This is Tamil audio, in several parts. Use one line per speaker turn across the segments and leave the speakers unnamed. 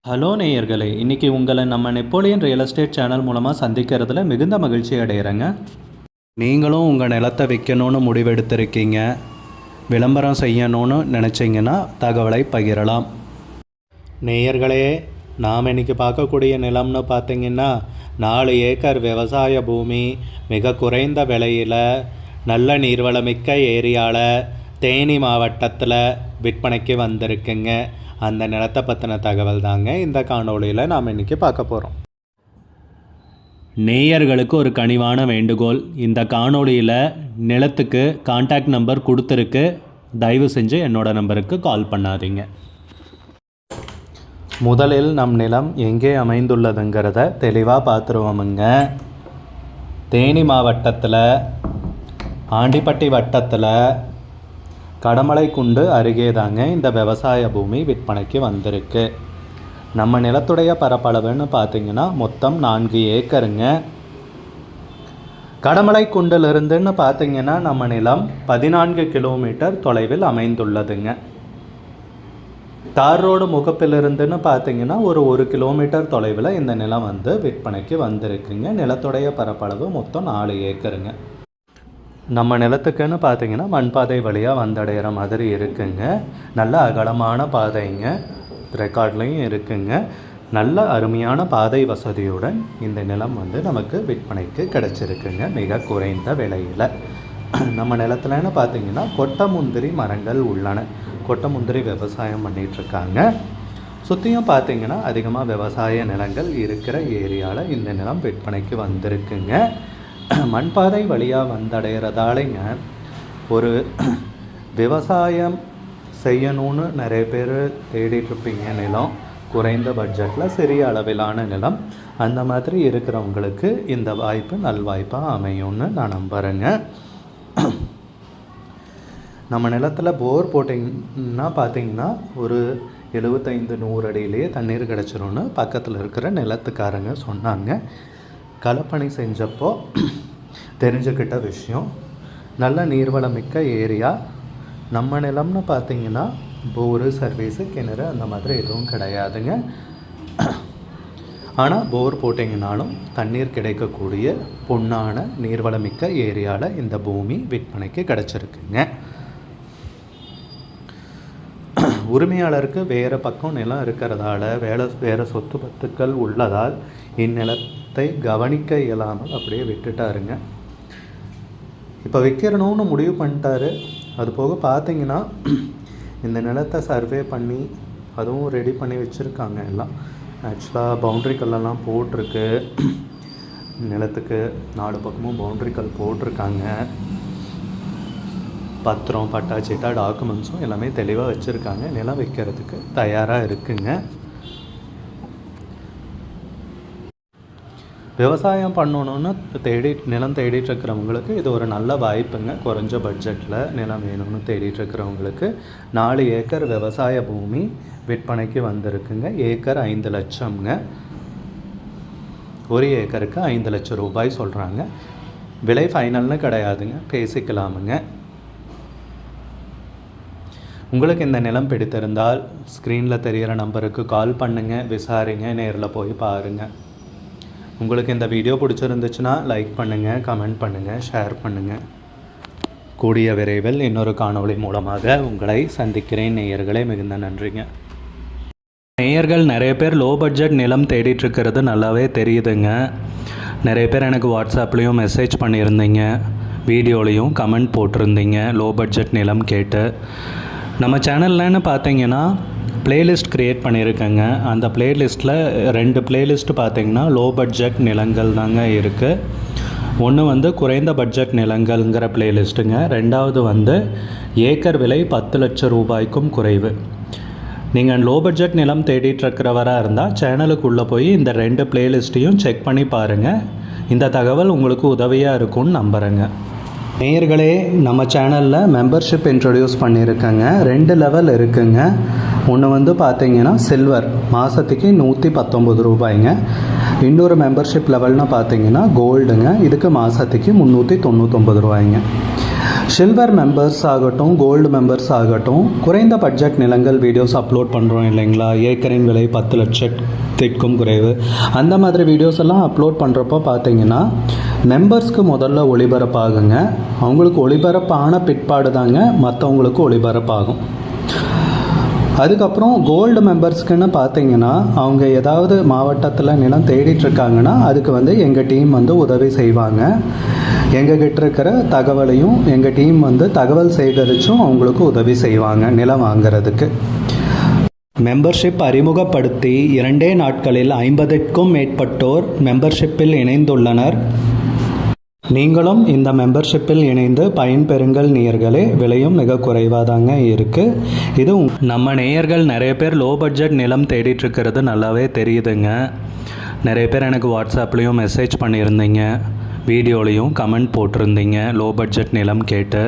ஹலோ நேயர்களே, இன்றைக்கி உங்களை நம்ம நெப்போலியன் ரியல் எஸ்டேட் சேனல் மூலமாக சந்திக்கிறதுல மிகுந்த மகிழ்ச்சி அடைகிறேங்க. நீங்களும் உங்கள் நிலத்தை விற்கணும்னு முடிவெடுத்திருக்கீங்க, விளம்பரம் செய்யணும்னு நினச்சிங்கன்னா தகவலை பகிரலாம். நேயர்களே, நாம் இன்றைக்கி பார்க்கக்கூடிய நிலம்னு பார்த்திங்கன்னா 4 ஏக்கர் விவசாய பூமி, மிக குறைந்த விலையில் நல்ல நீர்வளமிக்க ஏரியாவில் தேனி மாவட்டத்தில் விற்பனைக்கு வந்திருக்குங்க. அந்த நிலத்தை பற்றின தகவல் தாங்க இந்த காணொளியில் நாம் இன்றைக்கி பார்க்க போகிறோம். நேயர்களுக்கு ஒரு கனிவான வேண்டுகோள், இந்த காணொளியில் நிலத்துக்கு கான்டாக்ட் நம்பர் கொடுத்துருக்கு, தயவு செஞ்சு என்னோட நம்பருக்கு கால் பண்ணாதீங்க. முதலில் நம் நிலம் எங்கே அமைந்துள்ளதுங்கிறத தெளிவாக பார்த்துருவோமுங்க. தேனி மாவட்டத்தில் ஆண்டிப்பட்டி வட்டத்தில் கடமலைக்குண்டு அருகே தாங்க இந்த விவசாய பூமி விற்பனைக்கு வந்திருக்கு. நம்ம நிலத்துடைய பரப்பளவுன்னு பார்த்திங்கன்னா மொத்தம் 4 ஏக்கருங்க. கடமலைக்குண்டிலிருந்துன்னு பார்த்திங்கன்னா நம்ம நிலம் 14 கிலோமீட்டர் தொலைவில் அமைந்துள்ளதுங்க. தார் ரோடு முகப்பிலிருந்துன்னு பார்த்திங்கன்னா ஒரு 1 கிலோமீட்டர் தொலைவில் இந்த நிலம் விற்பனைக்கு வந்திருக்குங்க. நிலத்துடைய பரப்பளவு மொத்தம் 4 ஏக்கருங்க. நம்ம நிலத்துக்குன்னு பார்த்திங்கன்னா மண்பாதை வழியாக வந்தடைகிற மாதிரி இருக்குங்க. நல்ல அகலமான பாதைங்க, ரெக்கார்ட்லேயும் இருக்குங்க. நல்ல அருமையான பாதை வசதியுடன் இந்த நிலம் நமக்கு விற்பனைக்கு கிடச்சிருக்குங்க, மிக குறைந்த விலையில். நம்ம நிலத்துலன்னு பார்த்திங்கன்னா கொட்டை முந்திரி மரங்கள் உள்ளன. கொட்டை முந்திரி விவசாயம் பண்ணிகிட்ருக்காங்க. சுற்றியும் பார்த்திங்கன்னா அதிகமாக விவசாய நிலங்கள் இருக்கிற ஏரியாவில் இந்த நிலம் விற்பனைக்கு வந்திருக்குங்க. மண்பாதை வழியாக வந்தடைகிறதாலேங்க ஒரு விவசாயம் செய்யணும்னு நிறைய பேர் தேடிட்டுருப்பீங்க. நிலம் குறைந்த பட்ஜெட்டில் சிறிய அளவிலான நிலம், அந்த மாதிரி இருக்கிறவங்களுக்கு இந்த வாய்ப்பு நல்வாய்ப்பாக அமையும்னு நான் நம்புகிறேங்க. நம்ம நிலத்தில் போர் போட்டிங்கன்னா பார்த்திங்கன்னா ஒரு 75-100 அடியிலேயே தண்ணீர் கிடச்சிரும்னு பக்கத்தில் இருக்கிற நிலத்துக்காரங்க சொன்னாங்க. களப்பணி செஞ்சப்போ தெரிஞ்சுக்கிட்ட விஷயம். நல்ல நீர்வளமிக்க ஏரியா. நம்ம நிலம்னு பார்த்திங்கன்னா போரு, சர்வீஸு, கிணறு அந்த மாதிரி எதுவும் கிடையாதுங்க. ஆனால் போர் போட்டிங்கனாலும் தண்ணீர் கிடைக்கக்கூடிய பொன்னான நீர்வளமிக்க ஏரியாவில் இந்த பூமி விற்பனைக்கு கிடச்சிருக்குங்க. உரிமையாளருக்கு வேறு பக்கம் நிலம் இருக்கிறதால வேறு சொத்து பத்துக்கள் உள்ளதால் இந்நிலத்தை கவனிக்க இயலாமல் அப்படியே விட்டுட்டாருங்க. இப்போ விற்கிறணும்னு முடிவு பண்ணிட்டாரு. அது போக பார்த்திங்கன்னா இந்த நிலத்தை சர்வே பண்ணி அதுவும் ரெடி பண்ணி வச்சுருக்காங்க. எல்லாம் ஆக்சுவலாக பவுண்ட்ரி கல்லெல்லாம் போட்டிருக்கு. நிலத்துக்கு 4 பக்கமும் பவுண்ட்ரி கல் போட்டிருக்காங்க. பத்திரம், பட்டாச்சிட்டா, டாக்குமெண்ட்ஸும் எல்லாமே தெளிவாக வச்சுருக்காங்க. நிலம் விற்கிறதுக்கு தயாராக இருக்குங்க. விவசாயம் பண்ணணுன்னு நிலம் தேடிட்டுருக்கிறவங்களுக்கு இது ஒரு நல்ல வாய்ப்புங்க. குறைஞ்ச பட்ஜெட்டில் நிலம் வேணும்னு தேடிட்டுருக்கிறவங்களுக்கு 4 ஏக்கர் விவசாய பூமி விற்பனைக்கு வந்திருக்குங்க. ஏக்கர் 5 லட்சம்ங்க. 1 ஏக்கருக்கு 5 லட்சம் ரூபாய் சொல்கிறாங்க. விலை ஃபைனல்னு கிடையாதுங்க, பேசிக்கலாமுங்க. உங்களுக்கு இந்த நிலம் பிடித்திருந்தால் ஸ்க்ரீனில் தெரிகிற நம்பருக்கு கால் பண்ணுங்கள், விசாரிங்க, நேரில் போய் பாருங்கள். உங்களுக்கு இந்த வீடியோ பிடிச்சிருந்துச்சுன்னா லைக் பண்ணுங்கள், கமெண்ட் பண்ணுங்கள், ஷேர் பண்ணுங்கள். கூடிய விரைவில் இன்னொரு காணொளி மூலமாக உங்களை சந்திக்கிறேன். நேயர்களே, மிகுந்த நன்றிங்க. நேயர்கள் நிறைய பேர் லோ பட்ஜெட் நிலம் தேடிட்டுருக்கிறது நல்லாவே தெரியுதுங்க. நிறைய பேர் எனக்கு வாட்ஸ்அப்லேயும் மெசேஜ் பண்ணியிருந்தீங்க, வீடியோலையும் கமெண்ட் போட்டிருந்தீங்க லோ பட்ஜெட் நிலம் கேட்டு. நம்ம சேனல்லன்னு பார்த்தீங்கன்னா ப்ளேலிஸ்ட் க்ரியேட் பண்ணியிருக்கேங்க. அந்த ப்ளேலிஸ்ட்டில் 2 ப்ளேலிஸ்ட்டு பார்த்திங்கன்னா லோ பட்ஜெட் நிலங்கள் தாங்க இருக்குது. ஒன்று குறைந்த பட்ஜெட் நிலங்கள்ங்கிற ப்ளேலிஸ்ட்டுங்க. 2வது ஏக்கர் விலை 10 லட்சம் ரூபாய்க்கும் குறைவு. நீங்கள் லோ பட்ஜெட் நிலம் தேடிட்டுருக்கிறவராக இருந்தால் சேனலுக்குள்ளே போய் இந்த 2 ப்ளேலிஸ்ட்டையும் செக் பண்ணி பாருங்கள். இந்த தகவல் உங்களுக்கு உதவியாக இருக்கும்னு நம்புகிறேங்க. நேயர்களே, நம்ம சேனலில் மெம்பர்ஷிப் இன்ட்ரடியூஸ் பண்ணியிருக்கேங்க. 2 லெவல் இருக்குங்க. ஒன்று பார்த்திங்கன்னா சில்வர், மாதத்துக்கு 119 ரூபாய்ங்க. இன்னொரு மெம்பர்ஷிப் லெவல்னால் பார்த்திங்கன்னா கோல்டுங்க. இதுக்கு மாதத்துக்கு 399 ரூபாய்ங்க. சில்வர் மெம்பர்ஸ் ஆகட்டும், கோல்டு மெம்பர்ஸ் ஆகட்டும், குறைந்த பட்ஜெட் நிலங்கள் வீடியோஸ் அப்லோட் பண்ணுறோம் இல்லைங்களா, ஏக்கரின் விலை 10 லட்சத்திற்கும் குறைவு, அந்த மாதிரி வீடியோஸ் எல்லாம் அப்லோட் பண்ணுறப்போ பார்த்தீங்கன்னா மெம்பர்ஸ்க்கு முதல்ல ஒளிபரப்பாகுங்க. அவங்களுக்கு ஒளிபரப்பான பிற்பாடு தாங்க மற்றவங்களுக்கு ஒளிபரப்பாகும். அதுக்கப்புறம் கோல்டு மெம்பர்ஸ்க்குன்னு பார்த்தீங்கன்னா அவங்க ஏதாவது மாவட்டத்தில் நிலம் தேடிட்டுருக்காங்கன்னா அதுக்கு எங்கள் டீம் உதவி செய்வாங்க. எங்ககிட்ட இருக்கிற தகவலையும் எங்கள் டீம் தகவல் சேகரித்தும் அவங்களுக்கு உதவி செய்வாங்க நிலம் வாங்கிறதுக்கு. மெம்பர்ஷிப் அறிமுகப்படுத்தி 2 நாட்களில் 50க்கும் மேற்பட்டோர் மெம்பர்ஷிப்பில் இணைந்துள்ளனர். நீங்களும் இந்த மெம்பர்ஷிப்பில் இணைந்து பயன்பெறுங்கள் நேயர்களே. விலையும் மிக குறைவாக தாங்க இருக்குது. இது நம்ம நேயர்கள் நிறைய பேர் லோ பட்ஜெட் நிலம் தேடிட்டுருக்கிறது நல்லாவே தெரியுதுங்க. நிறைய பேர் எனக்கு வாட்ஸ்அப்லேயும் மெசேஜ் பண்ணியிருந்தீங்க, வீடியோலையும் கமெண்ட் போட்டிருந்தீங்க லோ பட்ஜெட் நிலம் கேட்டு.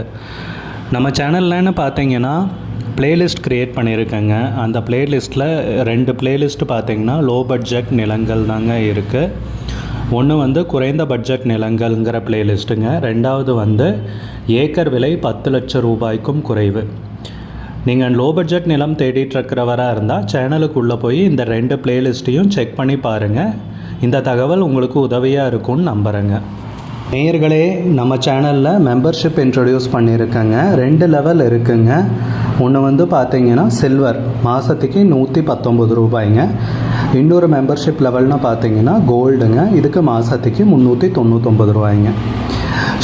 நம்ம சேனல்லன்னு பார்த்தீங்கன்னா பிளேலிஸ்ட் க்ரியேட் பண்ணியிருக்கேங்க. அந்த பிளேலிஸ்ட்டில் 2 பிளேலிஸ்ட் பார்த்தீங்கன்னா லோ பட்ஜெட் நிலங்கள் தாங்க இருக்குது. ஒன்று குறைந்த பட்ஜெட் நிலங்கள்ங்கிற பிளேலிஸ்ட்டுங்க. ரெண்டாவது ஏக்கர் விலை 10 லட்சம் ரூபாய்க்கும் குறைவு. நீங்கள் லோ பட்ஜெட் நிலம் தேடிட்டுருக்கிறவராக இருந்தால் சேனலுக்குள்ளே போய் இந்த 2 பிளேலிஸ்ட்டையும் செக் பண்ணி பாருங்கள். இந்த தகவல் உங்களுக்கு உதவியாக இருக்கும்னு நம்புகிறேங்க. நேயர்களே, நம்ம சேனலில் மெம்பர்ஷிப் இன்ட்ரடியூஸ் பண்ணியிருக்கேங்க. 2 லெவல் இருக்குங்க. ஒன்று பார்த்தீங்கன்னா சில்வர், மாதத்துக்கு 119 ரூபாய்ங்க. இன்னொரு மெம்பர்ஷிப் லெவல்னு பார்த்தீங்கன்னா கோல்டுங்க, இதுக்கு மாதத்துக்கு 399 ரூபாய்ங்க.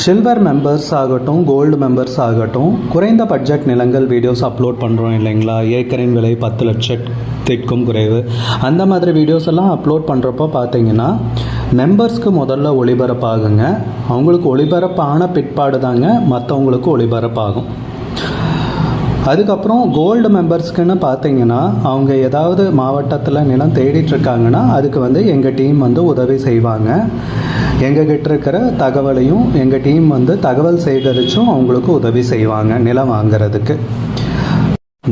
சில்வர் மெம்பர்ஸ் ஆகட்டும், கோல்டு மெம்பர்ஸ் ஆகட்டும், குறைந்த பட்ஜெட் நிலங்கள் வீடியோஸ் அப்லோட் பண்ணுறோம் இல்லைங்களா, ஏக்கரின் விலை 10 லட்சத்திற்கும் குறைவு, அந்த மாதிரி வீடியோஸ் எல்லாம் அப்லோட் பண்ணுறப்போ பார்த்தீங்கன்னா மெம்பர்ஸ்க்கு முதல்ல ஒளிபரப்பாகுங்க. அவங்களுக்கு ஒளிபரப்பான பிற்பாடு தாங்க மற்றவங்களுக்கு ஒளிபரப்பாகும். அதுக்கப்புறம் கோல்டு மெம்பர்ஸ்க்குன்னு பார்த்தீங்கன்னா அவங்க ஏதாவது மாவட்டத்தில் நிலம் தேடிட்டுருக்காங்கன்னா அதுக்கு எங்கள் டீம் உதவி செய்வாங்க. எங்ககிட்ட இருக்கிற தகவலையும் எங்கள் டீம் தகவல் சேகரித்தும் அவங்களுக்கு உதவி செய்வாங்க நிலம் வாங்கிறதுக்கு.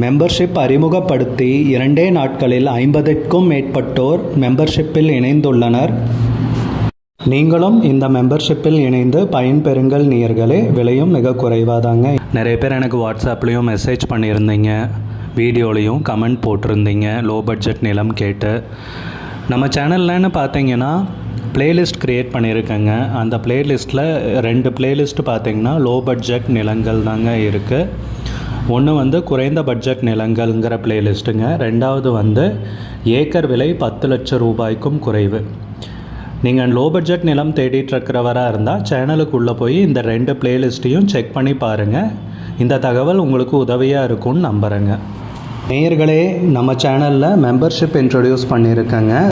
மெம்பர்ஷிப் அறிமுகப்படுத்தி 2 நாட்களில் 50க்கும் மேற்பட்டோர் மெம்பர்ஷிப்பில் இணைந்துள்ளனர். நீங்களும் இந்த மெம்பர்ஷிப்பில் இணைந்து பயன்பெறுங்கள் நேயர்களே. விலையும் மிக குறைவாக தாங்க. நிறைய பேர் எனக்கு வாட்ஸ்அப்லேயும் மெசேஜ் பண்ணியிருந்தீங்க, வீடியோலையும் கமெண்ட் போட்டிருந்தீங்க லோ பட்ஜெட் நிலம் கேட்டு. நம்ம சேனல்லன்னு பார்த்தீங்கன்னா பிளேலிஸ்ட் க்ரியேட் பண்ணியிருக்கேங்க. அந்த பிளேலிஸ்ட்டில் 2 பிளேலிஸ்ட் பார்த்தீங்கன்னா லோ பட்ஜெட் நிலங்கள் தாங்க இருக்குது. ஒன்று குறைந்த பட்ஜெட் நிலங்கள்ங்கிற பிளேலிஸ்ட்டுங்க. ரெண்டாவது ஏக்கர் விலை 10 லட்சம் ரூபாய்க்கும் குறைவு. நீங்கள் லோ பட்ஜெட் நிலம் தேடிட்டுருக்கிறவராக இருந்தால் சேனலுக்குள்ளே போய் இந்த 2 பிளேலிஸ்ட்டையும் செக் பண்ணி பாருங்கள். இந்த தகவல் உங்களுக்கு உதவியாக இருக்கும்னு நம்புகிறேங்க. நேயர்களே, நம்ம சேனலில் மெம்பர்ஷிப் இன்ட்ரடியூஸ் பண்ணியிருக்கேங்க.